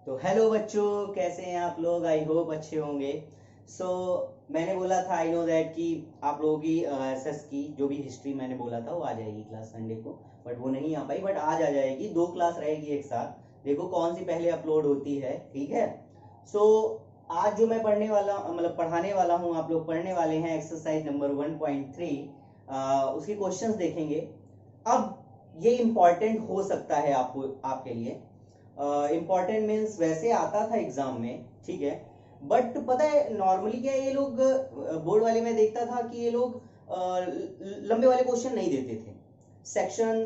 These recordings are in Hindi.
तो हेलो बच्चों, कैसे हैं आप लोग? आई होप अच्छे होंगे। मैंने बोला था, आई नो दैट कि आप लोगों की एसएस की जो भी हिस्ट्री मैंने बोला था वो आ जाएगी क्लास संडे को, बट वो नहीं आ पाई। बट आज आ जाएगी, 2 क्लास रहेगी एक साथ। देखो कौन सी पहले अपलोड होती है, ठीक है। सो आज जो मैं पढ़ने वाला मतलब पढ़ाने वाला हूँ, आप लोग पढ़ने वाले हैं एक्सरसाइज नंबर 1.3। उसके क्वेश्चंस देखेंगे। अब ये इंपॉर्टेंट हो सकता है आपको, आपके लिए इम्पॉर्टेंट मीन्स वैसे आता था एग्जाम में, ठीक है। बट पता है नॉर्मली क्या ये लोग बोर्ड वाले में देखता था कि ये लोग लंबे वाले क्वेश्चन नहीं देते थे। सेक्शन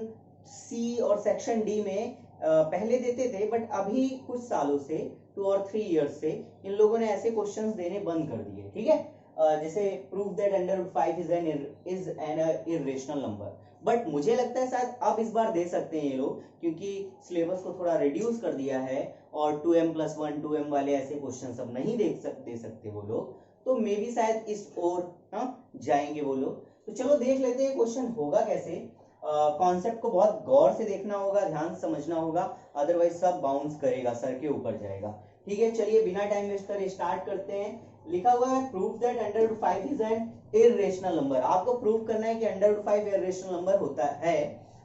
सी और सेक्शन डी में पहले देते थे, बट अभी कुछ सालों से 2 और 3 इयर्स से इन लोगों ने ऐसे क्वेश्चंस देने बंद कर दिए, ठीक है। जैसे prove that √5 is an irrational number. But मुझे लगता है शायद अब इस बार दे सकते हैं ये लोग, क्योंकि सिलेबस को थोड़ा रिड्यूस कर दिया है और 2m+1 2m वाले ऐसे क्वेश्चन सब नहीं दे सकते वो लोग। तो मे बी शायद इस ओर जाएंगे वो लोग। तो चलो देख लेते हैं क्वेश्चन होगा कैसे। कॉन्सेप्ट को बहुत गौर से देखना होगा, ध्यान समझना होगा, अदरवाइज सब बाउंस करेगा, सर के ऊपर जाएगा। ठीक है, चलिए बिना टाइम वेस्ट करे स्टार्ट करते हैं। लिखा हुआ है proof that √5 is an irrational number. आपको प्रूव करना है कि √5 इरेशनल नंबर होता है,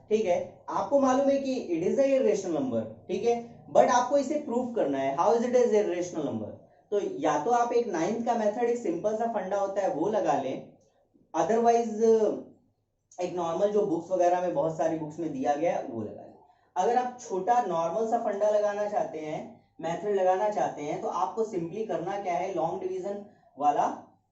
ठीक है। आपको मालूम है कि it is a irrational number, ठीक है, बट आपको इसे प्रूव करना है। How is it is irrational number? तो या तो आप एक 9th का मेथड, एक सिंपल सा फंडा होता है वो लगा लें, अदरवाइज एक नॉर्मल जो बुक्स वगैरह में बहुत सारी बुक्स में दिया गया है वो लगा लें। अगर आप छोटा नॉर्मल सा फंडा लगाना चाहते हैं, मेथड लगाना चाहते हैं, तो आपको सिंपली करना क्या है, लॉन्ग डिवीजन वाला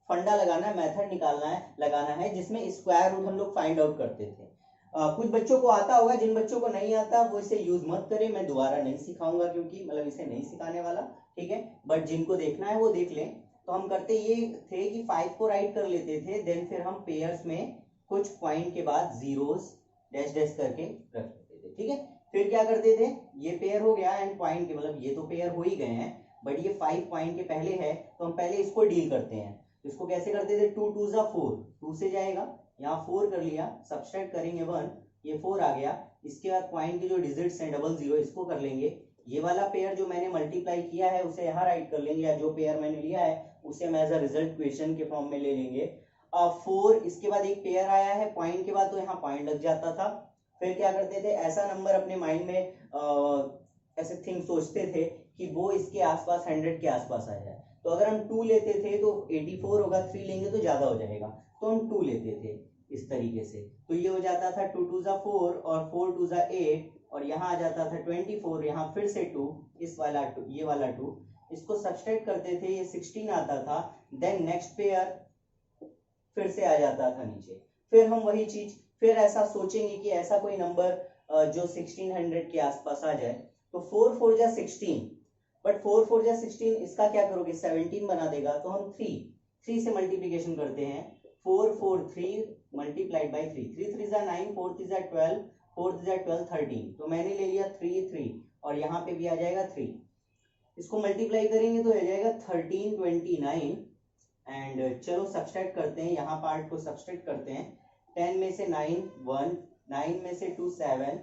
फंडा लगाना है, मेथड निकालना है, लगाना है, जिसमें स्क्वायर रूट हम लोग फाइंड आउट करते थे। कुछ बच्चों को आता होगा, जिन बच्चों को नहीं आता वो इसे यूज मत करें, मैं दोबारा नहीं सिखाऊंगा, क्योंकि मतलब इसे नहीं सिखाने वाला, ठीक है। बट जिनको देखना है वो देख लें। तो हम करते ये थे कि 5 को राइट कर लेते थे, देन फिर हम पेयर्स में कुछ पॉइंट के बाद जीरोस डैश डैश करके रख लेते थे, ठीक है। फिर क्या करते थे, ये पेयर हो गया एंड पॉइंट के मतलब ये तो पेयर हो ही गए हैं, बट ये 5 पॉइंट के पहले है, तो हम पहले इसको डील करते हैं। इसको कैसे करते थे, 2 2 4, 2 से जाएगा, यहाँ 4 कर लिया, सब्सट्रैक्ट करेंगे 1, ये 4 आ गया। इसके बाद पॉइंट के जो डिजिट्स हैं 00 इसको कर लेंगे। ये वाला पेयर जो मैंने मल्टीप्लाई किया है उसे यहाँ राइट कर लेंगे, या जो पेयर मैंने लिया है उसे हम एज अ रिजल्ट क्वेश्चन के फॉर्म में ले लेंगे। 4, इसके बाद एक पेयर आया है पॉइंट के बाद, तो यहाँ पॉइंट लग जाता था। फिर क्या करते थे, ऐसा नंबर अपने माइंड में ऐसे थिंग सोचते थे कि वो इसके आसपास 100 के आसपास आ जाए। तो अगर हम 2 लेते थे तो 84 होगा, 3 लेंगे तो ज्यादा हो जाएगा, तो हम 2 लेते थे इस तरीके से। तो ये हो जाता था 2 2 4 और 4 2 8, और यहाँ आ जाता था 24, यहाँ फिर से 2, इस वाला 2, ये वाला 2, इसको सब्सट्रैक्ट करते थे, ये 16 आता था। देन नेक्स्ट पेयर फिर से आ जाता था नीचे। फिर हम वही चीज फिर ऐसा सोचेंगे कि ऐसा कोई नंबर जो 1600 के आसपास आ जाए। तो 4 4 जा 16, बट 4 4 जा 16, इसका क्या करोगे, 17 बना देगा। तो हम 3 से मल्टीप्लीकेशन करते हैं, 4 4 3 मल्टीप्लाइड बाई 3, 3 3 जा 9, 4 3 जा 12, 4 3 जा 12 13। तो मैंने ले लिया 3 3, और यहाँ पे भी आ जाएगा 3। इसको मल्टीप्लाई करेंगे तो हो जाएगा 1329। एंड चलो सब्सट्रैक्ट करते हैं, यहाँ पार्ट को सब्सट्रैक्ट करते हैं। 10 में से 9 1, 9 में से 2 7,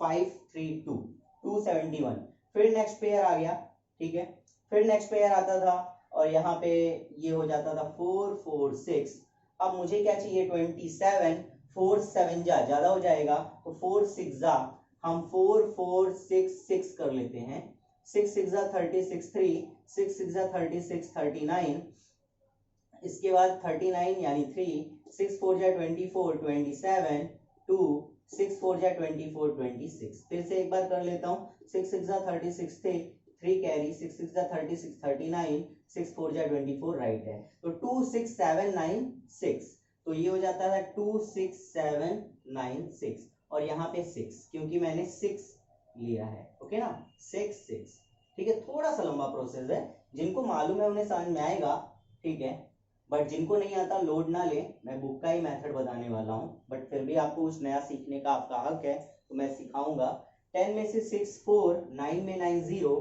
5 3 2, 271। फिर नेक्स्ट पेयर आ गया, ठीक है। फिर नेक्स्ट पेयर आता था, और यहाँ पे ये हो जाता था 4 4 6। अब मुझे क्या चाहिए, 27, 4 7 जा ज्यादा हो जाएगा, तो 4 6 जा हम 4 4 6 6 कर लेते हैं। 6 6 जा 36 3, 6 6 जा 36 39, इसके बाद 39 यानी 3, 6 4 जा 24 27 2, 6 4 जा 24 26। फिर से एक बार कर लेता हूँ, 6 6 जा 36 थे, 3 कैरी, 6 6 जा 36 39, 6 4 जा 24 राइट है। तो 2 6 7 9 6, तो ये हो जाता है 2 6 7 9 6, और यहाँ पे 6 क्योंकि मैंने 6 लिया है, ओके ना, 6 6, ठीक है। थोड़ा सा लंबा प्रोसेस है, जिनको मालूम है उन्हें समझ में आएगा, ठीक है। बट जिनको नहीं आता लोड ना ले, मैं बुक का ही मेथड बताने वाला हूँ, बट फिर भी आपको कुछ नया सीखने का आपका हक है, तो मैं सिखाऊंगा। 10 में से 6 4, 9 में 9 0,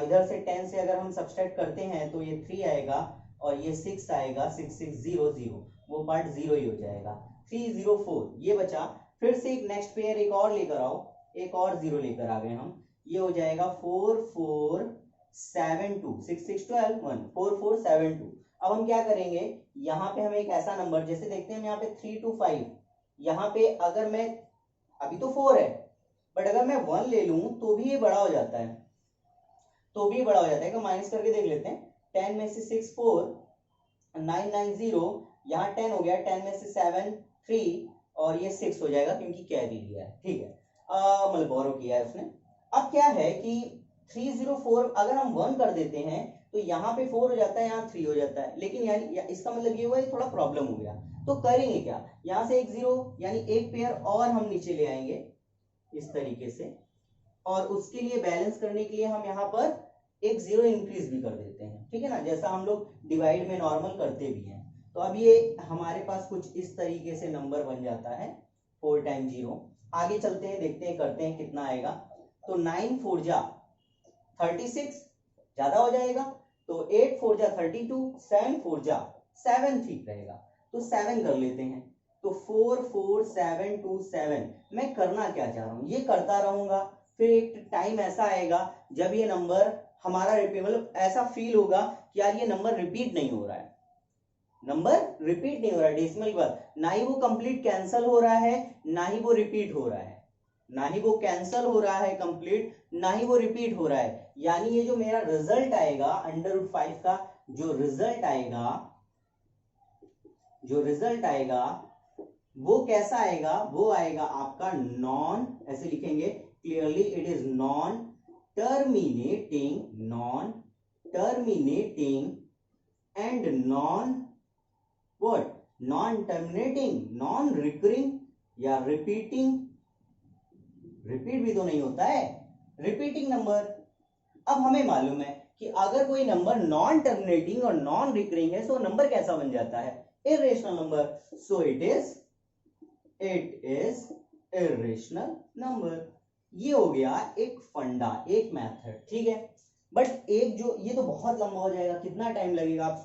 इधर से 10 से अगर हम सब्सट्रैक्ट करते हैं तो ये 3 आएगा, और ये 6 आएगा, 6 6 0 0, वो पार्ट 0 ही हो जाएगा। 3 0 4 ये बचा। फिर से एक नेक्स्ट पेयर एक और लेकर आओ, एक और 0 लेकर आ गए हम, ये हो जाएगा 4472, 6 6 12 1 4472। अब हम क्या करेंगे, यहाँ पे हमें एक ऐसा नंबर, जैसे देखते हैं हम यहाँ पे 3 to 5, यहाँ पे अगर मैं, अभी तो 4 है, बट अगर मैं 1 ले लूं तो भी ये बड़ा हो जाता है, तो भी बड़ा हो जाता है। तो माइनस करके देख लेते हैं, 10 में से 6 4, 990, यहाँ 10 हो गया, 10 में से 7 3, और ये 6 हो जाएगा क्योंकि कैरी लिया है, ठीक है, मतलब बोरो किया है उसने। अब क्या है कि 304 अगर हम 1 कर देते हैं तो यहाँ पे 4 हो जाता है, यहाँ 3 हो जाता है, लेकिन यानी इसका मतलब ये हुआ है थोड़ा प्रॉब्लम हो गया। तो करेंगे क्या, यहाँ से एक 0 यानी एक पेयर और हम नीचे ले आएंगे इस तरीके से, और उसके लिए बैलेंस करने के लिए हम यहाँ पर एक 0 इंक्रीज भी कर देते हैं, ठीक है ना, जैसा हम लोग डिवाइड में नॉर्मल करते भी हैं। तो अब ये हमारे पास कुछ इस तरीके से नंबर बन जाता है 4 टाइम 0। आगे चलते हैं, देखते हैं, करते हैं कितना आएगा। तो 9 4 जा 36, ज्यादा हो जाएगा, तो 8 4 जा 32, 7 4 जा 7 ठीक रहेगा, तो 7 कर लेते हैं। तो 4 4 7 2 7। मैं करना क्या चाह रहा हूं, ये करता रहूंगा, फिर एक टाइम ऐसा आएगा जब ये नंबर हमारा मतलब ऐसा फील होगा कि यार ये नंबर रिपीट नहीं हो रहा है, नंबर रिपीट नहीं हो रहा है, डेसिमल के बाद ना ही वो कंप्लीट कैंसल हो रहा है, ना ही वो रिपीट हो रहा है, ना ही वो कैंसल हो रहा है कंप्लीट, ना ही वो रिपीट हो रहा है। यानी ये जो मेरा रिजल्ट आएगा √5 का, जो रिजल्ट आएगा वो कैसा आएगा, वो आएगा आपका नॉन, ऐसे लिखेंगे clearly, it is non terminating and non what, non terminating, non recurring या रिपीटिंग, रिपीट भी तो नहीं होता है, रिपीटिंग नंबर। अब हमें मालूम है कि अगर कोई नंबर नॉन टर्मिनेटिंग और नॉन रिकरिंग है तो नंबर कैसा बन जाता है, irrational number. So it is irrational number. ये हो गया एक फंडा, एक मेथड, ठीक है। बट एक जो, ये तो बहुत लंबा हो जाएगा, कितना टाइम लगेगा आप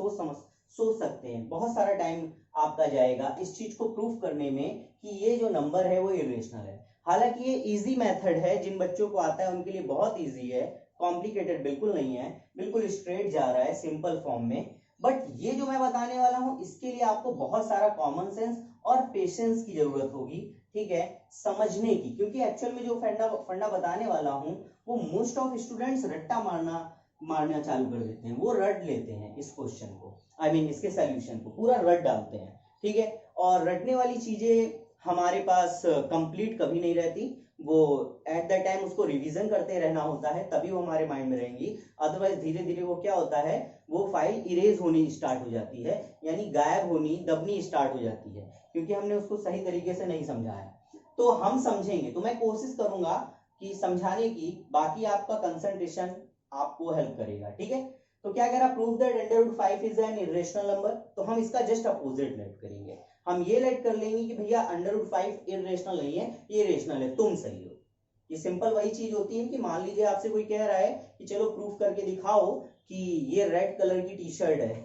सोच सकते हैं, बहुत सारा टाइम आपका जाएगा इस चीज को प्रूफ करने में कि ये जो नंबर है वो इरेशनल है। हालांकि ये इजी मेथड है, जिन बच्चों को आता है उनके लिए बहुत इजी है, कॉम्प्लिकेटेड बिल्कुल नहीं है, बिल्कुल स्ट्रेट जा रहा है सिंपल फॉर्म में। बट ये जो मैं बताने वाला हूं इसके लिए आपको बहुत सारा कॉमन सेंस और पेशेंस की जरूरत होगी, ठीक है, समझने की, क्योंकि एक्चुअल में जो फंडा बताने वाला हूं वो मोस्ट ऑफ स्टूडेंट्स रट्टा मारना चालू कर देते हैं, वो रट लेते हैं इस क्वेश्चन को, आई मीन इसके सॉल्यूशन को पूरा रट डालते हैं, ठीक है। और रटने वाली चीजें हमारे पास कंप्लीट कभी नहीं रहती, वो एट द टाइम उसको रिवीजन करते रहना होता है, तभी वो हमारे माइंड में रहेंगी। अदरवाइज धीरे धीरे वो क्या होता है, वो फाइल इरेज होनी स्टार्ट हो जाती है, यानी गायब होनी, दबनी स्टार्ट हो जाती है, क्योंकि हमने उसको सही तरीके से नहीं समझाया। तो हम समझेंगे, तो मैं कोशिश करूंगा कि समझाने की, बाकी आपका कंसंट्रेशन आपको हेल्प करेगा, ठीक है। तो क्या कह रहा, prove that √5 is an irrational number. तो हम इसका जस्ट अपोजिट लेट करेंगे, हम ये लेट कर लेंगे कि भैया √5 इरेशनल नहीं है, ये रेशनल है, तुम सही हो। ये सिंपल वही चीज होती है कि मान लीजिए आपसे कोई कह रहा है कि चलो प्रूफ करके दिखाओ कि ये रेड कलर की टी शर्ट है,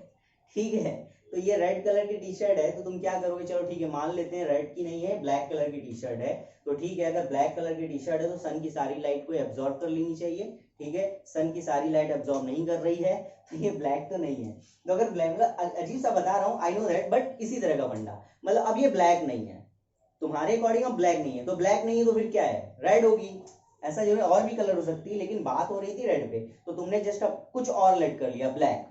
ठीक है, तो ये रेड कलर की टी शर्ट है, तो तुम क्या करोगे, चलो ठीक है मान लेते हैं रेड की नहीं है, ब्लैक कलर की टी शर्ट है, तो ठीक है, अगर ब्लैक कलर की टी शर्ट है तो सन की सारी लाइट को एब्जॉर्ब कर लेनी चाहिए, ठीक है, सन की सारी लाइट एब्जॉर्ब नहीं कर रही है, तो ये ब्लैक तो नहीं है। तो अगर ब्लैक, अजीब सा बता रहा हूँ, आई नो दैट, बट इसी तरह का फंडा, मतलब अब ये ब्लैक नहीं है, तुम्हारे अकॉर्डिंग अब ब्लैक नहीं है, तो ब्लैक नहीं है तो फिर क्या है, रेड होगी। ऐसा जो है और भी कलर हो सकती है, लेकिन बात हो रही थी रेड पे, तो तुमने जस्ट अब कुछ और लेट कर लिया, ब्लैक,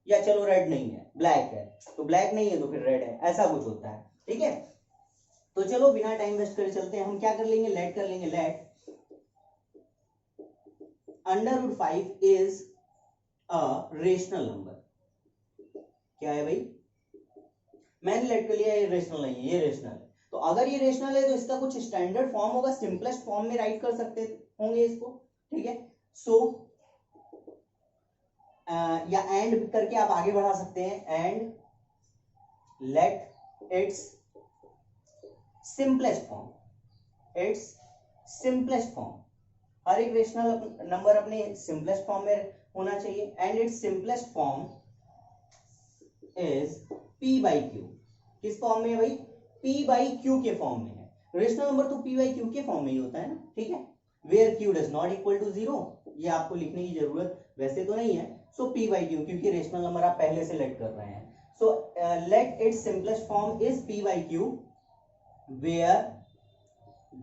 या चलो रेड नहीं है ब्लैक है, तो ब्लैक नहीं है तो फिर रेड है, ऐसा कुछ होता है, ठीक है। तो चलो बिना टाइम वेस्ट करे चलते हैं, हम क्या कर लेंगे, लेट कर लेंगे, let √5 is a rational number. क्या है भाई, मैंने लेट कर लिया, ये रेशनल नहीं है, ये रेशनल है। तो अगर ये रेशनल है तो इसका कुछ स्टैंडर्ड फॉर्म होगा, सिंपलेस्ट फॉर्म में राइट कर सकते होंगे इसको, ठीक है। सो या एंड करके आप आगे बढ़ा सकते हैं, and let its simplest form, its simplest form, हर एक रेशनल नंबर अपने सिंपलेस्ट फॉर्म में होना चाहिए, and its simplest form is p/q। किस फॉर्म में है भाई, p/q के फॉर्म में है, रेशनल नंबर तो p/q के फॉर्म में ही होता है ना, ठीक है। Where q does not equal to 0, ये आपको लिखने की जरूरत वैसे तो नहीं है। सो पी बाई क्यू, क्योंकि रेशनल नंबर आप पहले से लेट कर रहे हैं, so let its simplest form is p by q where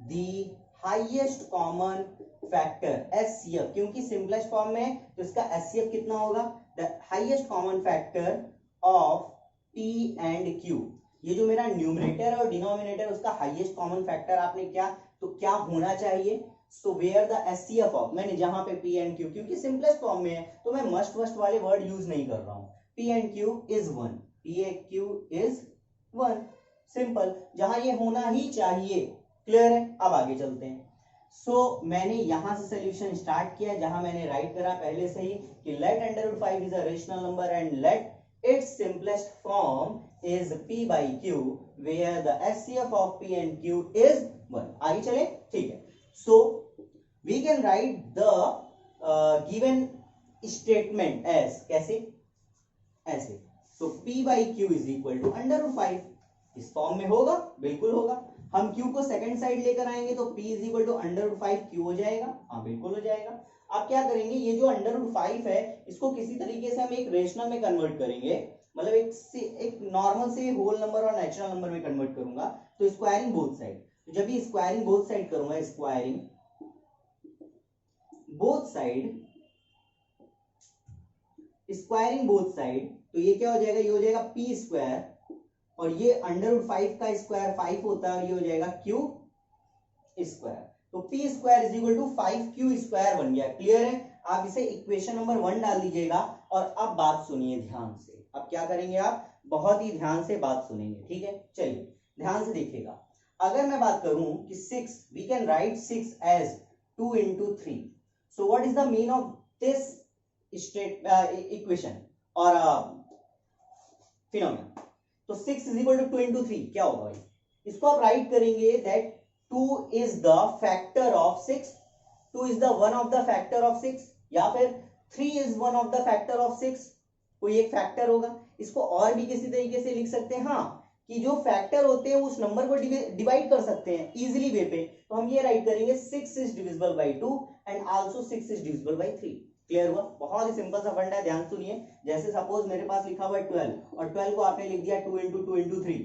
the highest common factor HCF, क्योंकि सिंपलेस्ट फॉर्म में तो इसका एचसीएफ कितना होगा, the highest common factor of p and q. ये जो मेरा न्यूमरेटर और डिनोमिनेटर उसका हाईएस्ट कॉमन फैक्टर आपने क्या, तो क्या होना चाहिए, so where the HCF of, मैंने जहां पे पी एंड क्यू, क्योंकि सिंपलेस्ट फॉर्म में है तो मैं मस्ट वस्ट वाले वर्ड यूज नहीं कर रहा हूं, P and Q is 1, P and Q is 1, simple, जहां ये होना ही चाहिए। क्लियर है, अब आगे चलते हैं। सो मैंने यहां से सोल्यूशन स्टार्ट किया, जहां मैंने राइट करा पहले से ही कि let under 5 is a rational number and let its simplest form is p by q where the HCF of p and q is 1। आगे चले, ठीक है। So we can write the given statement as, कैसे, ऐसे, so p by q is equal to under root 5, इस फॉर्म में होगा, बिल्कुल होगा। हम q को सेकंड साइड लेकर आएंगे तो p is equal to under root 5 q हो जाएगा, हाँ बिल्कुल हो जाएगा। आप क्या करेंगे, ये जो अंडर रूट 5 है इसको किसी तरीके से हम एक रेशनल में कन्वर्ट करेंगे, मतलब एक नॉर्मल से होल नंबर और नेचुरल नंबर में कन्वर्ट करूंगा, तो स्क्वायरिंग बोथ साइड, तो जब भी स्क्वायरिंग बोथ साइड करूंगा, squaring both side, squaring both side, तो ये क्या हो जाएगा, ये हो जाएगा पी स्क्वायर, और ये अंडर रूट 5 का स्क्वायर 5 होता है, और ये हो जाएगा क्यू स्क्वायर, तो p square is equal to 5q square बन गया। क्लियर है, आप इसे इक्वेशन नंबर 1 डाल दीजिएगा। और अब बात सुनिए ध्यान से, अब क्या करेंगे आप, बहुत ही ध्यान से बात सुनेंगे, ठीक है। चलिए ध्यान से देखिएगा, अगर मैं बात करूं कि 6, we can write 6 as 2 into 3, so what is the mean of this state equation और फिनोमेना, तो 6 इज इक्वल टू 2 into 3 क्या होगा भाई, इसको आप राइट करेंगे that 2 is the factor of 6, 2 is the one of the factor of 6, या फिर 3 is one of the factor of 6, कोई एक फैक्टर होगा। इसको और भी किसी तरीके से लिख सकते हैं, हाँ, कि जो फैक्टर होते हैं उस नंबर को डिवाइड कर सकते हैं इजीली वे पे, तो हम ये राइट करेंगे 6 is divisible by 2 and also 6 is divisible by 3। Clear हुआ, बहुत ही सिंपल सा फंडा है, ध्यान सुनिए। जैसे सपोज मेरे पास लिखा हुआ है 12 और 12 को आपने लिख दिया 2 into 2 into 3,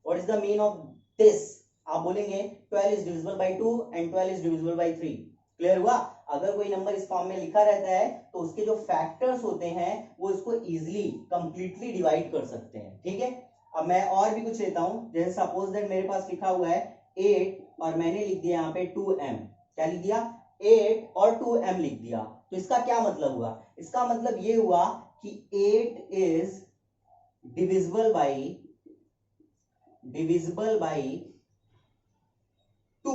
what is the mean of this, आप बोलेंगे 12 is divisible by 2 and 12 is divisible by 3। Clear हुआ, अगर कोई नंबर इस फॉर्म में लिखा रहता है तो उसके जो फैक्टर्स होते हैं वो इसको इजीली कंप्लीटली डिवाइड कर सकते हैं, ठीक है। अब मैं और भी कुछ लेता हूं, जैसे सपोज दैट मेरे पास लिखा हुआ है 8 और मैंने लिख दिया यहाँ पे 2m, क्या लिख दिया, 8 और 2m लिख दिया, तो इसका क्या मतलब हुआ, इसका मतलब ये हुआ कि 8 is divisible by 2,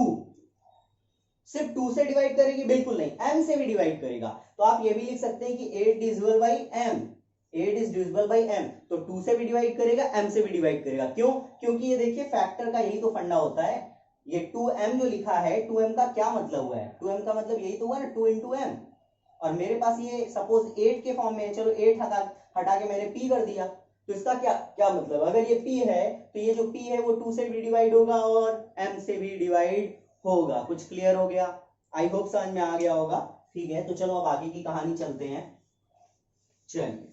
सिर्फ 2 से डिवाइड करेगी, बिल्कुल नहीं, m से भी डिवाइड करेगा। तो आप ये भी लिख सकते हैं कि 8 divisible by m, 8 is divisible by m, तो 2 से भी डिवाइड करेगा, m से भी डिवाइड करेगा। क्यों, क्योंकि ये देखिए फैक्टर का यही तो फंडा होता है। ये 2m जो लिखा है, 2m का क्या मतलब हुआ है, 2m का मतलब यही तो हुआ ना, 2 into m, और मेरे पास ये सपोज 8 के फॉर्म में है, चलो 8 हटा के मैंने p कर दिया, तो इसका क्या क्या मतलब, अगर ये p है तो ये जो p है वो 2 से भी डिवाइड होगा और m से भी डिवाइड होगा। कुछ क्लियर हो गया, आई होप समझ में आ गया होगा, ठीक है। तो चलो अब आगे की कहानी चलते हैं। चलिए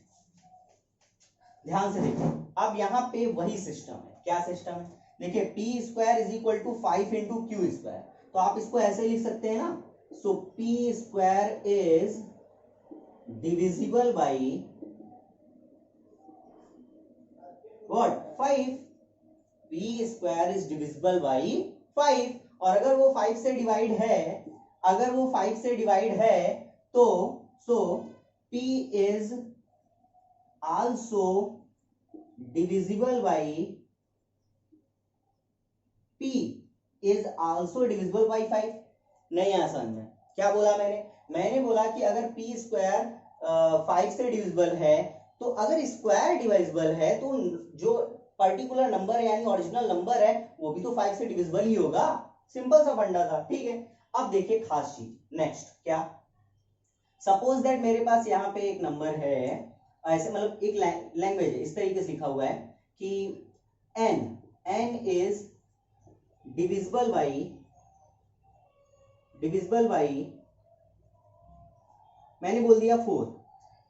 ध्यान से देखिए, अब यहाँ पे वही सिस्टम है, क्या सिस्टम है, देखिए p square is equal to 5 into q square, तो आप इसको ऐसे लिख सकते हैं ना, so p square is divisible by what 5, p square is divisible by 5, और अगर वो 5 से डिवाइड है, अगर वो 5 से डिवाइड है तो सो p is also divisible by, p is also divisible by 5। नहीं आसान में क्या बोला मैंने बोला कि अगर p स्क्वायर 5 से डिविजिबल है, तो अगर स्क्वायर डिविजिबल है तो जो पर्टिकुलर नंबर है यानी ओरिजिनल नंबर है वो भी तो 5 से डिविजिबल ही होगा। सिंपल सा फंडा था, ठीक है। अब देखिए खास चीज, नेक्स्ट क्या, सपोज दैट मेरे पास यहाँ पे एक नंबर है, ऐसे मतलब एक लैंग्वेज है, इस तरीके से लिखा हुआ है कि n is divisible divisible by, मैंने बोल दिया 4,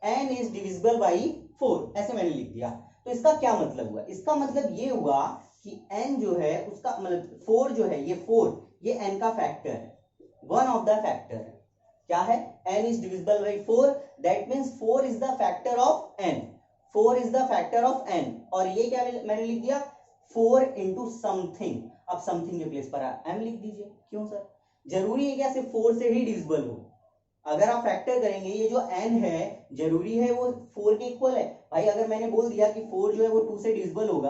n इज डिविजिबल बाई 4, ऐसे मैंने लिख दिया। तो इसका क्या मतलब हुआ? इसका मतलब ये हुआ कि n जो है उसका मतलब 4 जो है, ये 4 ये n का फैक्टर है, वन ऑफ द फैक्टर है। क्या है? n is divisible by 4, that means 4 is the factor of n, 4 is the factor of n। और ये क्या मैंने लिख दिया 4 इंटू समथिंग। अब समथिंग के प्लेस पर m लिख दीजिए। क्यों सर? जरूरी है क्या सिर्फ 4 से ही डिविजिबल हो? अगर आप फैक्टर करेंगे, ये जो n है जरूरी है वो 4 के इक्वल है। भाई अगर मैंने बोल दिया कि 4 जो है वो 2 से डिविजिबल होगा,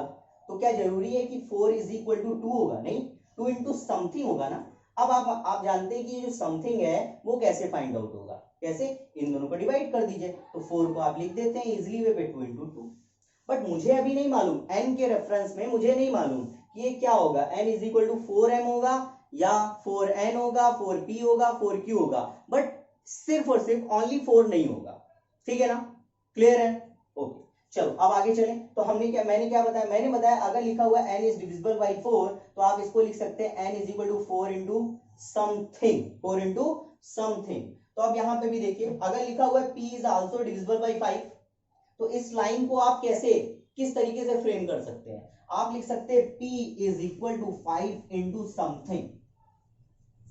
तो क्या जरूरी है कि 4 इज इक्वल टू 2 होगा? नहीं, 2 इंटू समथिंग होगा ना। अब आप जानते हैं कि ये जो समथिंग है वो कैसे फाइंड आउट होगा? कैसे? इन दोनों को डिवाइड कर दीजिए। तो 4 को आप लिख देते हैं इजिली वे पे 2 इंटू 2। बट मुझे अभी नहीं मालूम, n के रेफरेंस में मुझे नहीं मालूम कि ये क्या होगा, n is equal to 4m होगा या 4n होगा, 4p होगा, 4q होगा, बट सिर्फ और सिर्फ ओनली 4 नहीं होगा। ठीक है ना? क्लियर है? ओके, चलो अब आगे चलें। तो मैंने क्या बताया? मैंने बताया अगर लिखा हुआ n इज डिविजिबल बाई 4, तो आप इसको लिख सकते हैं n is equal to 4 into something, 4 into something. तो अब यहां पे भी देखिए, अगर लिखा हुआ है p is also divisible by 5, तो इस लाइन को आप किस तरीके से फ्रेम कर सकते हैं? आप लिख सकते हैं p is equal to 5 into something,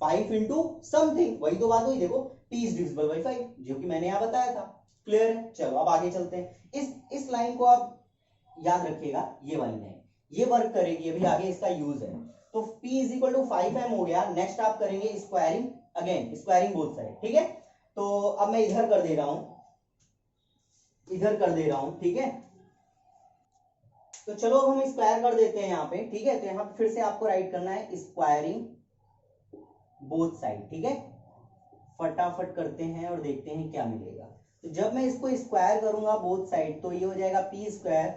5 into something, वही तो बात हुई। देखो p इज डिविजिबल बाई 5, जो कि मैंने यहां बताया था। क्लियर है? चलो अब आगे चलते हैं। इस लाइन को आप याद रखिएगा, ये वाली लाइन ये वर्क करेगी, अभी आगे इसका यूज है। तो p is equal to 5m हो गया। नेक्स्ट आप करेंगे squaring, again squaring both side. ठीक है? तो अब मैं इधर कर दे रहा हूं, इधर कर दे रहा हूं। ठीक है? तो चलो अब हम स्क्वायर कर देते हैं यहाँ पे। ठीक है? तो यहाँ पे फिर से आपको राइट करना है स्क्वायरिंग बोथ साइड। ठीक है? फटाफट करते हैं और देखते हैं क्या मिलेगा। तो जब मैं इसको स्क्वायर करूंगा बोथ साइड, तो ये हो जाएगा पी स्क्वायर,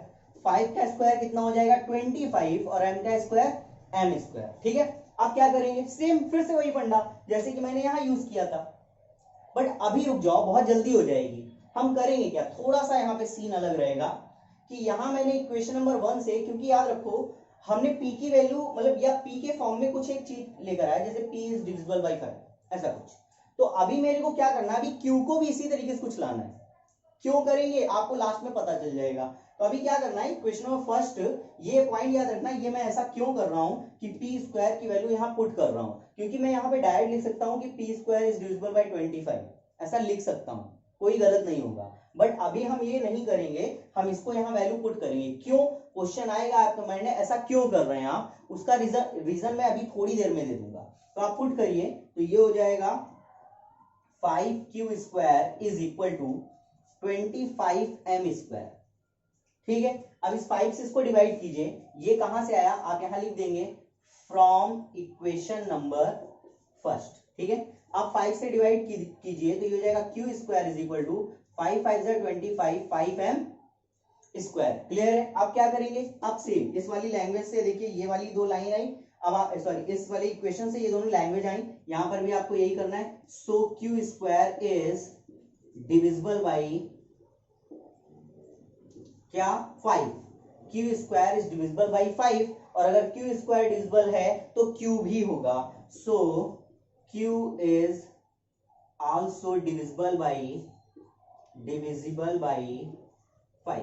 5 का स्क्वायर कितना हो जाएगा 25, और m का स्क्वायर m स्क्वायर। ठीक है? अब क्या करेंगे? सेम फिर से वही फंडा जैसे कि मैंने यहाँ यूज किया था। बट अभी रुक जाओ, बहुत जल्दी हो जाएगी। हम करेंगे क्या, थोड़ा सा यहाँ पे सीन अलग रहेगा कि यहाँ मैंने इक्वेशन नंबर 1 से, क्योंकि याद रखो हमने p की वैल्यू मतलब या p के फॉर्म में कुछ एक चीज लेकर आया, जैसे p इज डिविजिबल बाई 5, ऐसा कुछ। तो अभी मेरे को क्या करना है, अभी q को भी इसी तरीके से कुछ लाना है। क्यों करेंगे आपको लास्ट में पता चल जाएगा। तो अभी क्या करना है, क्वेश्चन नंबर फर्स्ट, ये पॉइंट याद रखना, ये मैं ऐसा क्यों कर रहा हूं कि पी स्क्वायर की वैल्यू यहाँ पुट कर रहा हूं, क्योंकि मैं यहाँ पे डायरेक्ट लिख सकता हूँ कि P square is divisible by 25, ऐसा लिख सकता हूँ, कोई गलत नहीं होगा। बट अभी हम ये नहीं करेंगे, हम इसको यहाँ वैल्यू पुट करेंगे। क्यों? क्वेश्चन आएगा आपके माइंड में, ऐसा क्यों कर रहे हैं आप, उसका रीजन मैं अभी थोड़ी देर में दे दूंगा। तो आप पुट करिए, तो ये हो जाएगा 5q square is equal to 25m square. ठीक है? अब इस 5 से इसको डिवाइड कीजिए, ये कहां से आया आप यहां लिख देंगे फ्रॉम इक्वेशन नंबर फर्स्ट। ठीक है? अब 5 से डिवाइड कीजिए, तो ये हो जाएगा q square is equal to 5 5 से 25, 5m स्क्वायर। क्लियर है? अब क्या करेंगे, अब सेम इस वाली लैंग्वेज से देखिए, ये वाली दो लाइन आई, अब सॉरी इस वाली इक्वेशन से ये दोनों लैंग्वेज आई, यहां पर भी आपको यही करना है। सो q square is divisible by क्या 5, q square is divisible by 5, और अगर q स्क्वायर डिविजिबल है तो q भी होगा। सो q is also divisible by 5।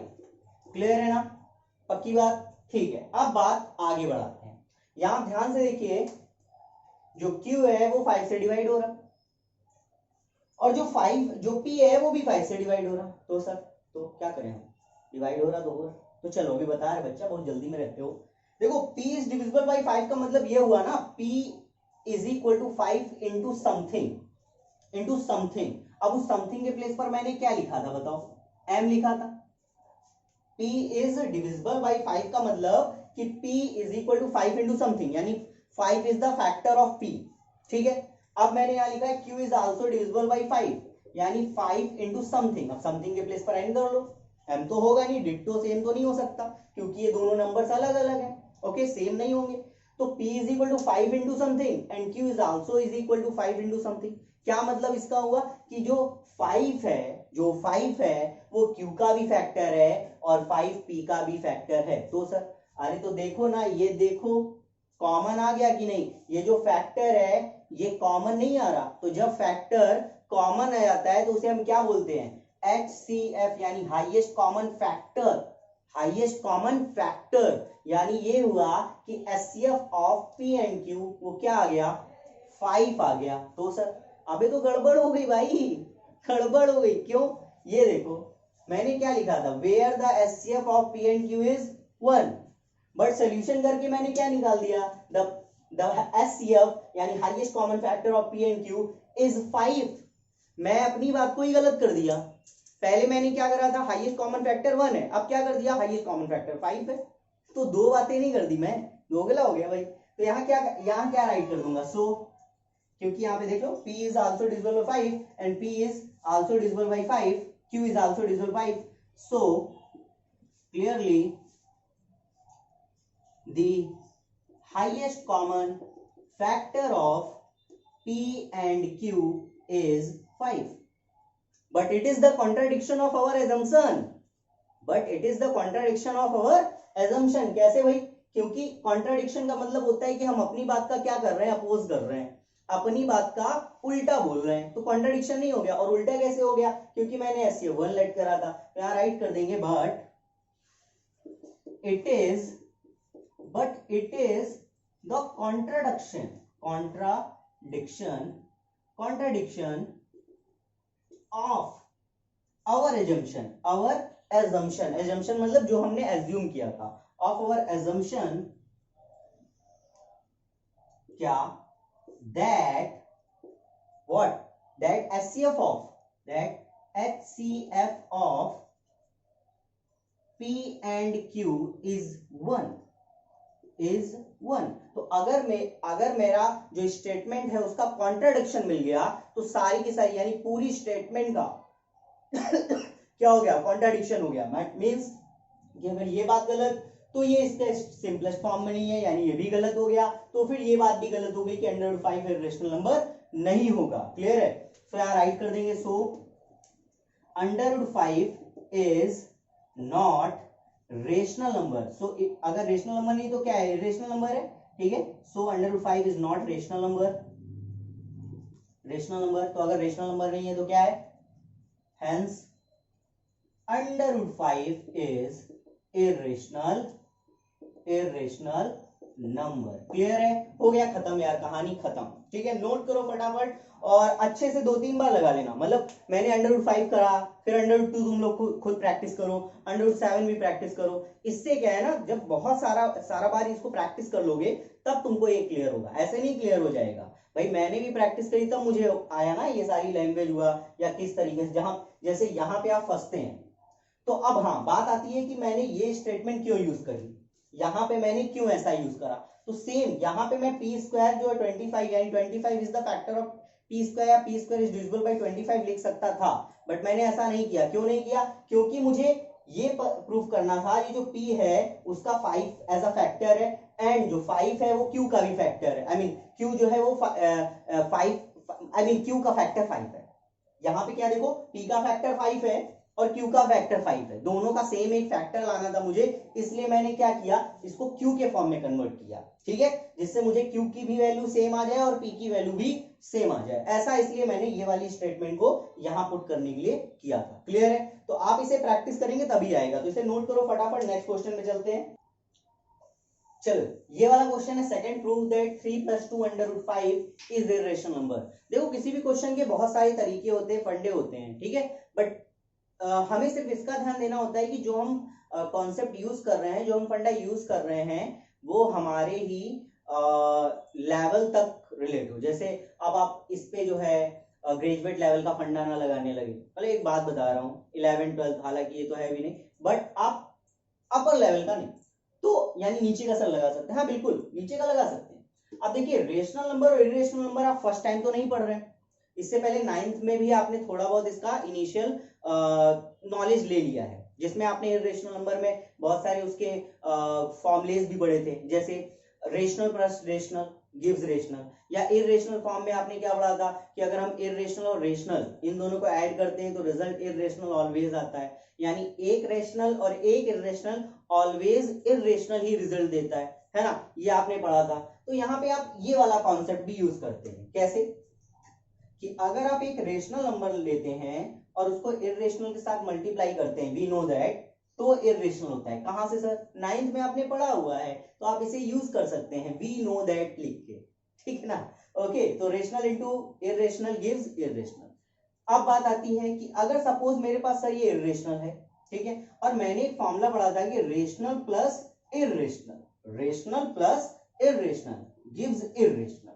Clear है ना? पक्की बात? ठीक है, अब बात आगे बढ़ाते हैं। यहां ध्यान से देखिए, जो q है वो 5 से डिवाइड हो रहा, और जो p है वो भी 5 से डिवाइड हो रहा। तो सर तो क्या करें हम, डिवाइड हो रहा तो हो रहा। तो चलो अभी बता रहे बच्चा, बहुत जल्दी में रहते हो। देखो p इज डिविजिबल बाई 5 का मतलब ये हुआ ना, p is equal to 5 into something. अब उस समथिंग के प्लेस पर मैंने क्या लिखा था बताओ, m लिखा था। p इज डिविजिबल बाई 5 का मतलब कि p is equal to 5 into something, यानी 5 is the factor of p। ठीक है? अब मैंने यहां लिखा है q is also divisible by 5, यानी 5 इंटू समथिंग। अब समथिंग के प्लेस पर n कर लो, m तो होगा नहीं, डिट्टो सेम तो नहीं हो सकता, क्योंकि ये दोनों नंबर्स अलग अलग हैं। ओके, सेम नहीं होंगे। तो p is equal to 5 into something and q is also is equal to 5 into something. क्या मतलब इसका हुआ कि जो 5 है वो q का भी फैक्टर है और 5 p का भी फैक्टर है। तो सर अरे तो देखो ना, ये देखो कॉमन आ गया कि नहीं, ये जो फैक्टर है ये कॉमन नहीं आ रहा, तो जब फैक्टर कॉमन आ जाता है तो उसे हम क्या बोलते हैं, HCF यानी highest common factor. Highest common factor यानी ये हुआ कि HCF of P and Q वो क्या आ गया, 5 आ गया। तो सर अबे तो गड़बड़ हो गई भाई, गड़बड़ हो गई। क्यों, ये देखो मैंने क्या लिखा था, where the HCF of P and Q is 1, but solution करके मैंने क्या निकाल दिया, द HCF यानी highest common factor of P and Q is 5। मैं अपनी बात को ही गलत कर दिया। पहले मैंने क्या करा था, हाईएस्ट कॉमन फैक्टर 1 है, अब क्या कर दिया, हाईएस्ट कॉमन फैक्टर 5 है। तो दो बातें नहीं कर दी मैं, दोगला हो गया भाई। तो यहाँ क्या राइट कर दूंगा, सो क्योंकि यहाँ पे देख लो P is also divisible by 5 and P is also divisible by 5, Q is also divisible by 5, so clearly the highest common factor of P and Q is 5, but it is the contradiction of our assumption, but it is the contradiction of our assumption। कैसे भाई, क्योंकि कॉन्ट्राडिक्शन का मतलब होता है कि हम अपनी बात का क्या कर रहे हैं, अपोज कर रहे हैं, अपनी बात का उल्टा बोल रहे हैं, तो कॉन्ट्राडिक्शन नहीं हो गया। और उल्टा कैसे हो गया, क्योंकि मैंने HCF 1 लेट करा था, तो यहां राइट कर देंगे but it is the contradiction of our assumption मतलब जो हमने assume किया था, of our assumption क्या, that HCF of P and Q is 1। तो अगर मेरा जो स्टेटमेंट है उसका कॉन्ट्राडिक्शन मिल गया तो सारी की सारी यानी पूरी स्टेटमेंट का क्या हो गया, कॉन्ट्राडिक्शन हो गया। मींस कि अगर ये बात गलत तो ये इसके सिंपलेस्ट फॉर्म में नहीं है, यानी ये भी गलत हो गया, तो फिर ये बात भी गलत हो गई कि √5 इरेशनल नंबर नहीं होगा। क्लियर है, तो यहां राइट कर देंगे, सो √5 इज नॉट रेशनल नंबर। सो अगर रेशनल नंबर नहीं तो क्या है, इरेशनल नंबर है, ठीक है। सो √5 इज नॉट रेशनल नंबर। तो अगर रेशनल नंबर नहीं है तो क्या है, hence √5 is irrational number. Clear है, हो गया, खत्म यार, कहानी खत्म। ठीक है, नोट करो फटाफट और अच्छे से 2-3 बार लगा लेना। मतलब मैंने √5 करा, फिर √2 तुम लोग खुद प्रैक्टिस करो, √7 भी प्रैक्टिस करो। इससे क्या है ना, जब बहुत सारा बार इसको प्रैक्टिस कर लोगे तब तुमको ये क्लियर होगा, ऐसे नहीं क्लियर हो जाएगा। भाई मैंने भी प्रैक्टिस करी तब मुझे आया ना ये सारी लैंग्वेज हुआ, या किस तरीके से, जहां जैसे यहाँ पे आप फंसते हैं। तो अब हाँ बात आती है कि मैंने ये स्टेटमेंट क्यों यूज करी, यहाँ पे मैंने क्यों ऐसा यूज करा। तो सेम यहाँ पे मैं p² जो है 25 यानी 25 is the factor of p² या p² इज डिविजिबल बाय 25 लिख सकता था, बट मैंने ऐसा नहीं किया। क्यों नहीं किया, क्योंकि मुझे ये प्रूफ करना था ये जो p है उसका 5 एज अ फैक्टर है, एंड जो 5 है वो q का भी फैक्टर है। आई मीन q जो है वो 5 आई मीन q का फैक्टर 5 है। यहाँ पे क्या देखो, p का फैक्टर 5 है और Q का फैक्टर 5 है, दोनों का सेम एक फैक्टर लाना था मुझे, इसलिए मैंने क्या किया, इसको Q के फॉर्म में कन्वर्ट किया। ठीक है, जिससे मुझे Q की भी वैल्यू सेम आ जाए और P की वैल्यू भी सेम आ जाए। ऐसा इसलिए मैंने ये वाली स्टेटमेंट को यहां पुट करने के लिए किया था। क्लियर है, तो आप इसे प्रैक्टिस करेंगे तभी आएगा। तो इसे नोट करो फटाफट, नेक्स्ट क्वेश्चन में चलते हैं। चलो ये वाला क्वेश्चन है, second, prove that 3 + 2 √5 is irrational number. देखो किसी भी क्वेश्चन के बहुत सारे तरीके होते हैं, फंडे होते हैं, ठीक है, बट हमें सिर्फ इसका ध्यान देना होता है कि जो हम कॉन्सेप्ट यूज कर रहे हैं, जो हम फंडा यूज कर रहे हैं, वो हमारे ही लेवल तक रिलेट हो। जैसे अब आप इस पे जो है ग्रेजुएट लेवल का फंडा ना लगाने लगे। मतलब एक बात बता रहा हूँ, 11th 12th हालांकि ये तो है भी नहीं, बट आप अपर लेवल का नहीं, तो यानी नीचे का सर लगा सकते हैं। हाँ बिल्कुल नीचे का लगा सकते हैं। अब देखिए रेशनल नंबर और इरेशनल नंबर आप फर्स्ट टाइम तो नहीं पढ़ रहे हैं, इससे पहले 9th में भी आपने थोड़ा बहुत इसका इनिशियल नॉलेज ले लिया है, जिसमें आपने इरेशनल नंबर में बहुत सारे उसके फॉर्मुलेज भी पढ़े थे, जैसे rational plus rational gives rational, या इरेशनल फॉर्म में आपने क्या पढ़ा था कि अगर हम इरेशनल और रेशनल इन दोनों को ऐड करते हैं तो रिजल्ट इरेशनल ऑलवेज आता है, यानी एक रेशनल और एक इरेशनल ऑलवेज इरेशनल ही रिजल्ट देता है। है ना, ये आपने पढ़ा था। तो यहाँ पे आप ये वाला कॉन्सेप्ट भी यूज करते हैं। कैसे कि अगर आप एक रेशनल नंबर लेते हैं और उसको इर्रेशनल के साथ मल्टीप्लाई करते हैं, वी नो दैट, तो इर्रेशनल होता है। कहां से सर? 9th में आपने पढ़ा हुआ है, तो आप इसे यूज कर सकते हैं वी नो दैट लिख के, ठीक है ना। ओके, तो rational into irrational gives irrational. अब बात आती है कि अगर सपोज मेरे पास सर ये इर्रेशनल है, ठीक है, और मैंने एक फॉर्मूला पढ़ा था कि rational plus irrational, rational plus irrational gives irrational,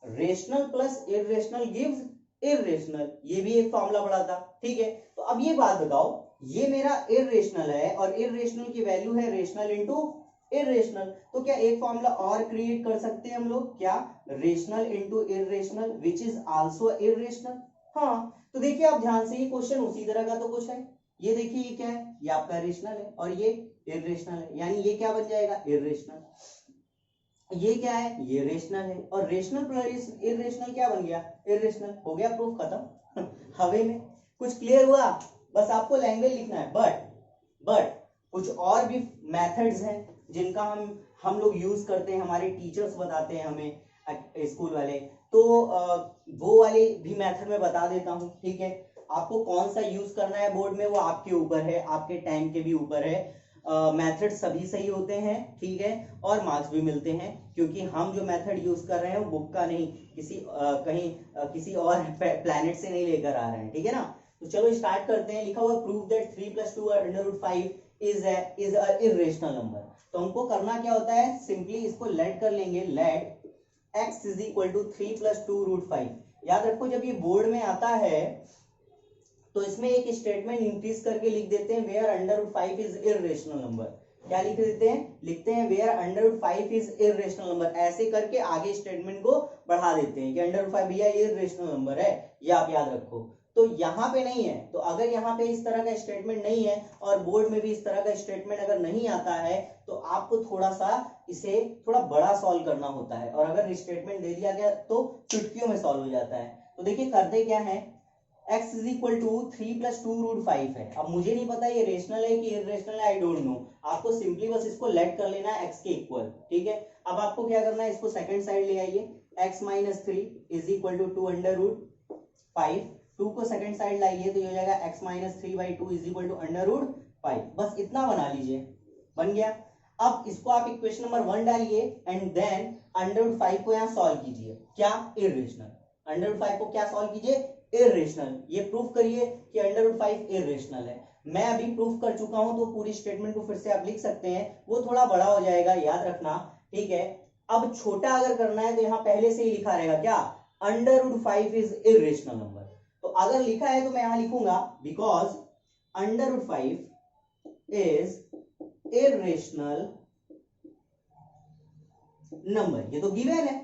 rational plus irrational gives irrational, ये भी एक फॉर्मूला पढ़ा था, ठीक है। तो अब ये बात बताओ, ये मेरा इर्रेशनल है और इर्रेशनल की वैल्यू है रेशनल इंटू इर्रेशनल, तो क्या एक फॉर्मूला और क्रिएट कर सकते हैं हम लोग? क्या? Rational into irrational which is also irrational. हाँ, तो देखिए आप ध्यान से, ये क्वेश्चन उसी तरह का तो कुछ है। ये देखिए ये क्या है, ये आपका रेशनल है और ये इर्रेशनल है, यानी ये क्या बन जाएगा? इर्रेशनल। ये क्या है? ये रेशनल है, और रेशनल प्लस इर्रेशनल क्या बन गया? इर्रेशनल। हो गया प्रूफ खत्म। हवे में। कुछ क्लियर हुआ? बस आपको लैंग्वेज लिखना है। बट कुछ और भी मेथड्स हैं जिनका हम लोग यूज करते हैं, हमारे टीचर्स बताते हैं हमें स्कूल वाले, तो वो वाले भी मेथड में बता देता हूं, ठीक है। आपको कौन सा यूज करना है बोर्ड में वो आपके ऊपर है, आपके टाइम के भी ऊपर है। मेथड सभी सही होते हैं, ठीक है, और मार्क्स भी मिलते हैं, क्योंकि हम जो मेथड यूज कर रहे हैं वो बुक का नहीं, किसी और प्लैनेट से नहीं लेकर आ रहे हैं, ठीक है ना। तो चलो स्टार्ट करते हैं। लिखा हुआ prove that 3 + 2 √ 5 is a irrational number. तो हमको करना क्या होता है? सिंपली इसको लेट कर लेंगे, लेट x = 3 + 2 √5। याद रखो जब ये बोर्ड में आता है तो इसमें एक स्टेटमेंट इंक्रीज करके लिख देते हैं वेयर √5 इज इर्रेशनल नंबर। क्या लिख देते हैं? लिखते हैं वेयर √5 इज इर्रेशनल नंबर। ऐसे करके आगे स्टेटमेंट को बढ़ा देते हैं कि √5 भैया ये इर्रेशनल नंबर है, ये आप याद रखो। तो यहाँ पे नहीं है, तो अगर यहाँ पे इस तरह का स्टेटमेंट नहीं है और बोर्ड में भी इस तरह का स्टेटमेंट अगर नहीं आता है तो आपको थोड़ा सा इसे थोड़ा बड़ा सॉल्व करना होता है, और अगर स्टेटमेंट दे दिया गया तो चुटकियों में सॉल्व हो जाता है। तो देखिए करते क्या है, x = 3 + 2 √5 है। अब मुझे नहीं पता ये रेशनल है कि इर्रेशनल है, आई डोंट नो। आपको सिंपली बस इसको लेट कर लेना है x के इक्वल, ठीक है। अब आपको क्या करना है, इसको सेकंड साइड ले आइए, x - 3 = 2 √5। 2 को सेकंड साइड लाइए तो ये हो जाएगा x - 3/2 = √5। बस इतना बना लीजिए, बन गया। अब इसको आप इक्वेशन नंबर 1 डालिए एंड देन √5 को यहाँ सॉल्व कीजिए। क्या? इर्रेशनल। √5 को क्या सॉल्व कीजिए? इर्रेशनल। ये प्रूफ करिए कि √5 इर्रेशनल है। मैं अभी प्रूफ कर चुका हूं, तो पूरी स्टेटमेंट को फिर से आप लिख सकते हैं, वो थोड़ा बड़ा हो जाएगा, याद रखना, ठीक है। अब छोटा अगर करना है तो यहाँ पहले से ही लिखा रहेगा, क्या? √5 इज इर्रेशनल नंबर। तो अगर लिखा है तो मैं यहां लिखूंगा बिकॉज √5 इज इर्रेशनल नंबर। ये तो गिवन है,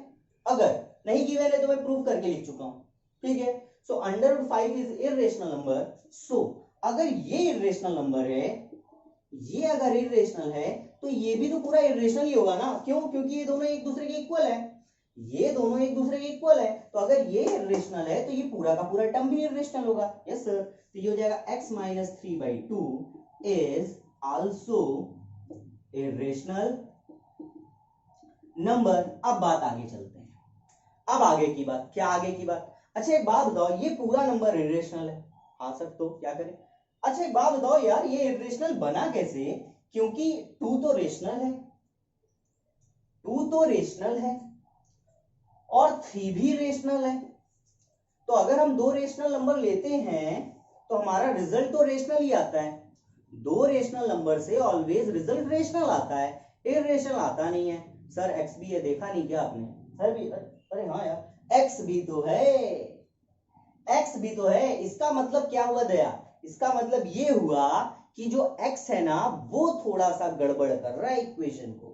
अगर नहीं गिवन है तो मैं प्रूफ करके लिख चुका हूं, ठीक है। सो √5 इज इर्रेशनल नंबर। सो अगर ये इर्रेशनल नंबर है, ये अगर इर्रेशनल है तो ये भी तो पूरा इर्रेशनल ही होगा ना। क्यों? क्योंकि ये दोनों एक दूसरे के इक्वल है, ये दोनों एक दूसरे के इक्वल है। तो अगर ये इर्रेशनल है तो ये पूरा का पूरा टर्म भी इर्रेशनल होगा। Yes sir. तो ये हो जाएगा x - 3/2 is also irrational number. अब बात आगे चलते हैं। अब आगे की बात क्या? आगे की बात, अच्छा एक बात बताओ, ये पूरा नंबर इर्रेशनल है। हाँ सर, तो क्या करें? अच्छा एक बात बताओ यार, ये इर्रेशनल बना कैसे? क्योंकि 2 तो रेशनल है, 2 तो रेशनल है और 3 भी रेशनल है। तो अगर हम 2 रेशनल नंबर लेते हैं तो हमारा रिजल्ट तो रेशनल ही आता है। 2 रेशनल नंबर से ऑलवेज रिजल्ट रेशनल आता है, इर्रेशनल आता नहीं है। सर एक्स भी है, देखा नहीं क्या आपने? सर भी, अरे हाँ यार, एक्स भी तो है, एक्स भी तो है। इसका मतलब क्या हुआ दया? इसका मतलब ये हुआ कि जो x है ना वो थोड़ा सा गड़बड़ कर रहा है इक्वेशन को।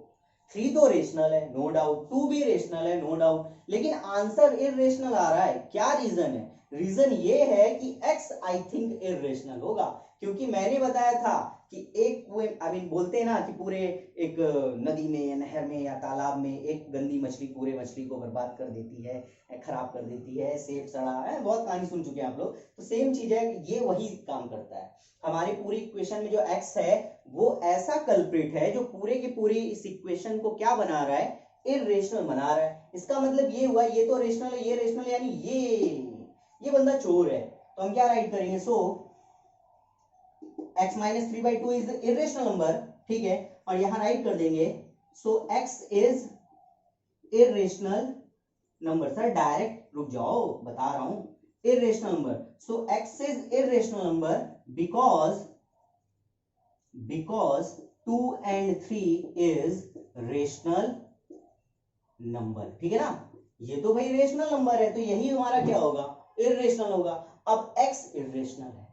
3 तो रेशनल है, नो डाउट, 2 भी रेशनल है, नो डाउट, लेकिन आंसर इर्रेशनल आ रहा है। क्या रीजन है? रीजन ये है कि x आई थिंक इरेशनल होगा, क्योंकि मैंने बताया था कि एक आई मीन बोलते हैं ना कि पूरे एक नदी में या नहर में या तालाब में एक गंदी मछली पूरे मछली को बर्बाद कर देती है, खराब कर देती है, सेब सड़ा है, बहुत कहानी सुन चुके हैं आप लोग। तो सेम चीज है, ये वही काम करता है। हमारी पूरी इक्वेशन में जो x है वो ऐसा कल्प्रिट है जो पूरे के पूरे इस इक्वेशन को क्या बना रहा है, इरेशनल बना रहा है। इसका मतलब ये हुआ ये तो रेशनल है, ये रेशनल है, यानी ये बंदा चोर है। तो हम क्या राइट करेंगे, सो x minus 3/2 is irrational number, ठीक है, और यहां राइट कर देंगे सो x is irrational number. Sir direct रुक जाओ, बता रहा हूं, irrational number. So x is irrational number because 2 and 3 is rational number, ठीक है ना। ये तो भाई रेशनल नंबर है, तो यही हमारा क्या होगा, इरेशनल होगा। अब x इरेशनल है।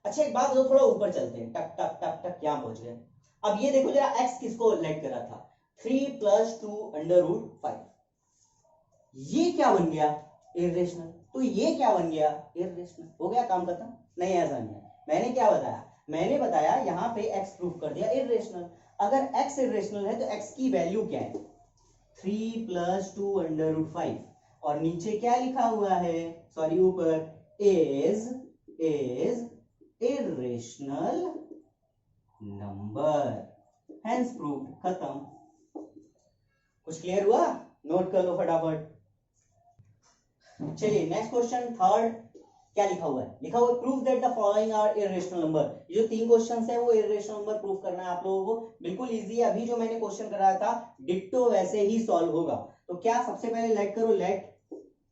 अच्छा एक बात, थोड़ा ऊपर चलते हैं, टक टक टक टक यहां पहुंच गए। अब ये देखो जरा, x किसको लेट करा था, 3 + 2√5, ये क्या बन गया, इरेशनल। तो ये क्या बन गया, इरेशनल। हो गया काम खत्म। नहीं ऐसा नहीं है, मैंने क्या बताया, मैंने बताया यहां पे x प्रूफ कर दिया इरेशनल। अगर x इरेशनल है तो x की वैल्यू क्या है, 3 + 2√5, और नीचे क्या लिखा हुआ है, सॉरी ऊपर, is irrational number, hence proof, खत्म। कुछ क्लियर हुआ, नोट कर लो फटाफट। चलिए नेक्स्ट क्वेश्चन, थर्ड, क्या लिखा हुआ है, लिखा हुआ है prove that the following are irrational number. ये जो 3 क्वेश्चंस है वो इरेशनल नंबर प्रूव करना है आप लोगों को, बिल्कुल इजी है। अभी जो मैंने क्वेश्चन कराया था डिट्टो वैसे ही सॉल्व होगा। तो क्या, सबसे पहले लेट करो, लेट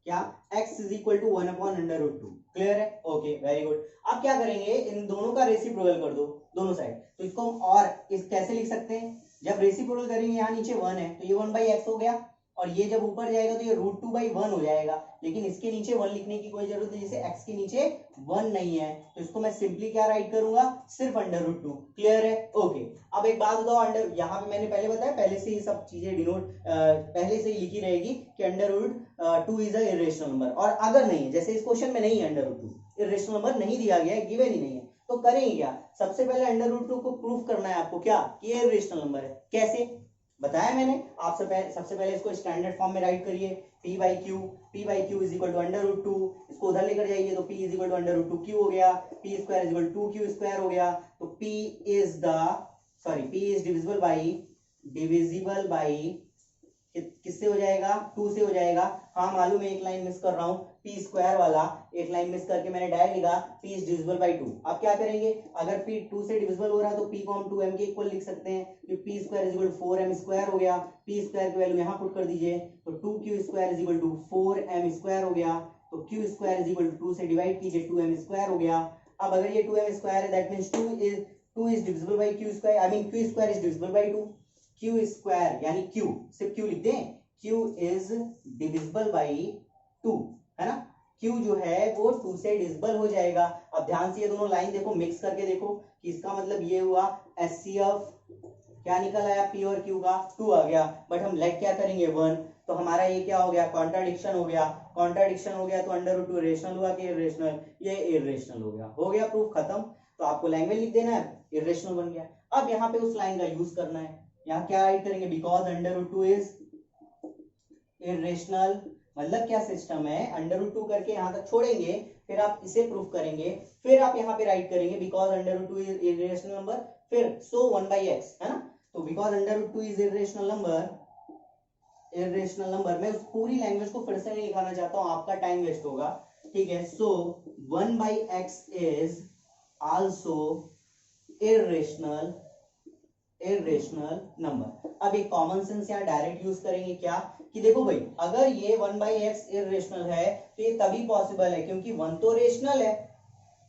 क्या, x = 1/√2, क्लियर है, ओके वेरी गुड। अब क्या करेंगे, इन दोनों का रेसिप्रोकल कर दो दोनों साइड। तो इसको हम और इस कैसे लिख सकते हैं, जब रेसिप्रोकल करेंगे, यहाँ नीचे 1 है तो ये 1/x हो गया, और ये जब ऊपर जाएगा तो ये √2/1 हो जाएगा। लेकिन इसके नीचे 1 लिखने की कोई जरूरत नहीं, जैसे x के नीचे 1 नहीं है, तो इसको मैं सिंपली क्या राइट करूंगा, सिर्फ √2, क्लियर है, ओके। अब एक बात बताओ, अंडर यहाँ पे मैंने पहले बताया, पहले से ही सब चीजें डिनोट पहले से ही लिखी रहेगी कि √2 इज अ इरेशनल नंबर। और अगर नहीं है, जैसे इस क्वेश्चन में नहीं है √2 इरेशनल नंबर नहीं दिया गया है, गिवन ही नहीं है, तो करेंगे क्या, सबसे पहले √2 को प्रूफ करना है आपको, क्या, कि ये इरेशनल नंबर है। कैसे बताया मैंने आपसे, सबसे पहले इसको स्टैंडर्ड फॉर्म में राइट करिए, p/q = √2, इसको उधर लेकर जाइए तो p = √2q हो गया, p² = 2q² हो गया। तो p इज डिविजिबल बाई किससे हो जाएगा, 2 से हो जाएगा। हाँ मालूम है, एक लाइन मिस कर रहा हूँ, p² वाला एक लाइन मिस करके मैंने डायरेक्ट लिखा p इज डिविजिबल बाई 2। आप क्या करेंगे, अगर p 2 से डिविजिबल हो रहा है तो p को हम 2m के इक्वल लिख सकते हैं, तो p² = 4m² हो गया, p² की वैल्यू यहाँ पुट कर दीजिए, तो 2q² = 4m² हो गया, तो q² = 2 से डिवाइड कीजिए, 2m² हो गया। अब अगर ये 2m² है, that means 2 is divisible by q², I mean q² is divisible by 2, q² यानी q, सिर्फ q लिखते हैं, q is divisible by 2, है ना, q जो है वो 2 से डिविजिबल हो जाएगा। अब ध्यान से ये दोनों लाइन देखो, मिक्स करके देखो कि इसका मतलब ये हुआ HCF, क्या निकल आया, p और q का 2 आ गया, बट हम लेट क्या करेंगे 1, तो हमारा ये क्या हो गया, कॉन्ट्राडिक्शन हो गया, कॉन्ट्राडिक्शन हो गया तो √2 रेशनल हुआ कि इरेशनल, ये इरेशनल हो गया प्रूफ खत्म। तो आपको लैंग्वेज लिख देना है, इरेशनल बन गया। अब यहाँ पे उस लाइन का यूज करना है, यहाँ क्या राइट करेंगे, बिकॉज √2 इज इरेशनल। मतलब क्या सिस्टम है, √2 करके यहाँ तक छोड़ेंगे, फिर आप इसे प्रूफ करेंगे, फिर आप यहाँ पे राइट करेंगे बिकॉज √2 इज इरेशनल नंबर, फिर सो 1/x, है ना। तो बिकॉज √2 इज इरेशनल नंबर, मैं उस पूरी लैंग्वेज को फिर से नहीं लिखाना चाहता हूँ, आपका टाइम वेस्ट होगा, ठीक है। सो 1/x is also irrational number. अब एक कॉमन सेंस यहाँ डायरेक्ट यूज करेंगे, क्या कि देखो भाई, अगर ये 1/x इरेशनल है तो ये तभी पॉसिबल है क्योंकि 1 तो रेशनल है,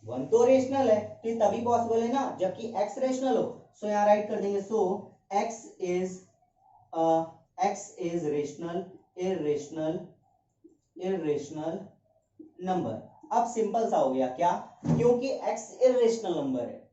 तो ये तभी पॉसिबल है ना जबकि x रेशनल हो। सो यहाँ राइट कर देंगे, सो x इज इरेशनल नंबर। अब सिंपल सा हो गया, क्या, क्योंकि x इरेशनल नंबर है,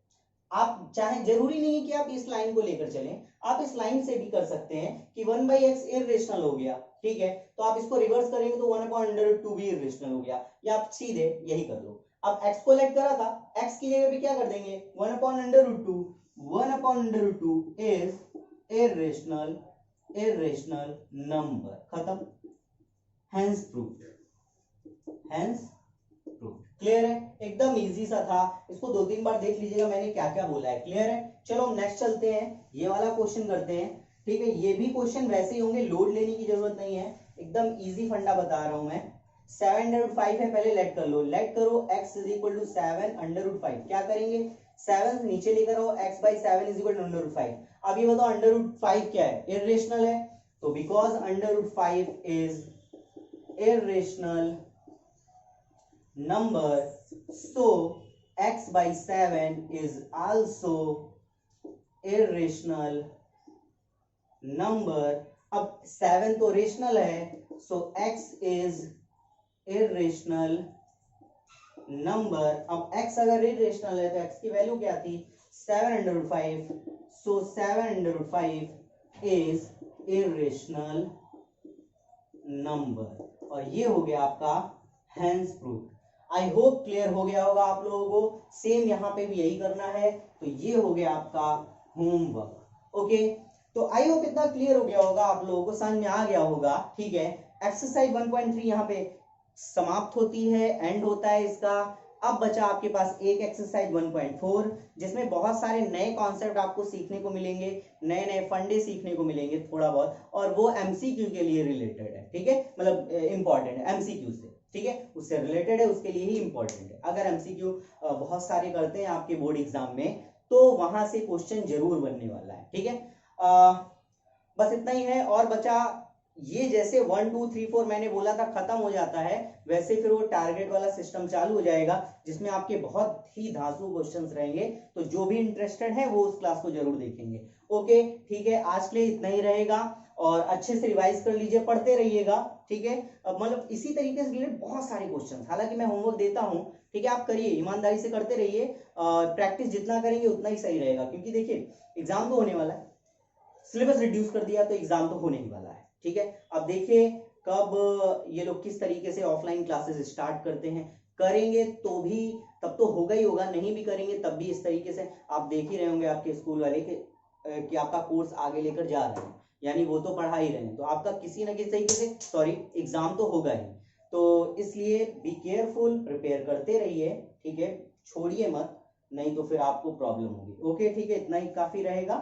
आप चाहे, जरूरी नहीं है कि आप इस लाइन को लेकर चलें, आप इस लाइन से भी कर सकते हैं कि 1/x इरेशनल हो गया, ठीक है, तो आप इसको रिवर्स करेंगे तो 1/√2 भी इरेशनल हो गया, या आप सीधे यही कर लो। अब x को लेट करा था, x की जगह पे क्या कर देंगे 1/√2, 1/√2 इज इरेशनल नंबर, खत्म, hence proved, hence proved. Clear है, एकदम इजी सा था, इसको 2-3 बार देख लीजिएगा मैंने क्या क्या बोला है। क्लियर है, चलो हम नेक्स्ट चलते हैं, ये वाला क्वेश्चन करते हैं, ठीक है। ये भी क्वेश्चन वैसे ही होंगे, लोड लेने की जरूरत नहीं है, एकदम इजी फंडा बता रहा हूं मैं। 7/5 है, पहले लेट कर लो, लेट करो x इज इक्वल टू 7/5, क्या करेंगे 7 नीचे लेकर आओ, x/7 इज इक्वल टू √5। अब ये बताओ √5 क्या है, इरेशनल है, तो because √5 is irrational number, so x/7 is also irrational number। अब 7 तो रेशनल है, so x is irrational number। अब x अगर irrational है तो x की वैल्यू क्या थी 7/5, so 7/5 is irrational number, और ये हो गया आपका hence proof. I hope clear हो गया होगा आप लोगों को, सेम यहाँ पे भी यही करना है, तो ये हो गया आपका होमवर्क। ओके, तो आई होप इतना क्लियर हो गया होगा, आप लोगों को समझ में आ गया होगा, ठीक है। एक्सरसाइज 1.3 यहाँ पे समाप्त होती है, एंड होता है इसका। अब बचा आपके पास एक एक्सरसाइज 1.4, जिसमें बहुत सारे नए कॉन्सेप्ट आपको सीखने को मिलेंगे, नए नए फंडे सीखने को मिलेंगे थोड़ा बहुत, और वो एमसीक्यू के लिए रिलेटेड है, ठीक है, मतलब इंपॉर्टेंट है एमसीक्यू से, ठीक है, उससे रिलेटेड है, उसके लिए ही इंपॉर्टेंट है। अगर एमसीक्यू बहुत सारे करते हैं आपके बोर्ड एग्जाम में, तो वहां से क्वेश्चन जरूर बनने वाला है, ठीक है। बस इतना ही है, और बचा ये जैसे 1 2 3 4 मैंने बोला था खत्म हो जाता है, वैसे फिर वो टारगेट वाला सिस्टम चालू हो जाएगा, जिसमें आपके बहुत ही धांसू क्वेश्चंस रहेंगे, तो जो भी इंटरेस्टेड है वो उस क्लास को जरूर देखेंगे। ओके, ठीक है, आज के लिए इतना ही रहेगा, और अच्छे से रिवाइज कर लीजिए, पढ़ते रहिएगा, ठीक है। मतलब इसी तरीके से रिलेटेड बहुत सारे क्वेश्चन, हालांकि मैं होमवर्क देता हूं, ठीक है, आप करिए, ईमानदारी से करते रहिए, प्रैक्टिस जितना करेंगे उतना ही सही रहेगा, क्योंकि देखिए एग्जाम तो होने वाला है, सिलेबस रिड्यूस कर दिया तो एग्जाम तो होने ही वाला है, ठीक है। अब देखिए कब ये लोग किस तरीके से ऑफलाइन क्लासेस स्टार्ट करते हैं, करेंगे तो भी तब तो होगा ही होगा, नहीं भी करेंगे तब भी इस तरीके से आप देख ही रहे होंगे आपके स्कूल वाले कि आपका कोर्स आगे लेकर जा रहे हैं, यानी वो तो पढ़ा ही रहे हैं, तो आपका किसी ना किसी तरीके से एग्जाम तो होगा ही, तो इसलिए बी केयरफुल, प्रिपेयर करते रहिए, ठीक है, छोड़िए मत, नहीं तो फिर आपको प्रॉब्लम होगी। ओके, ठीक है, इतना ही काफी रहेगा।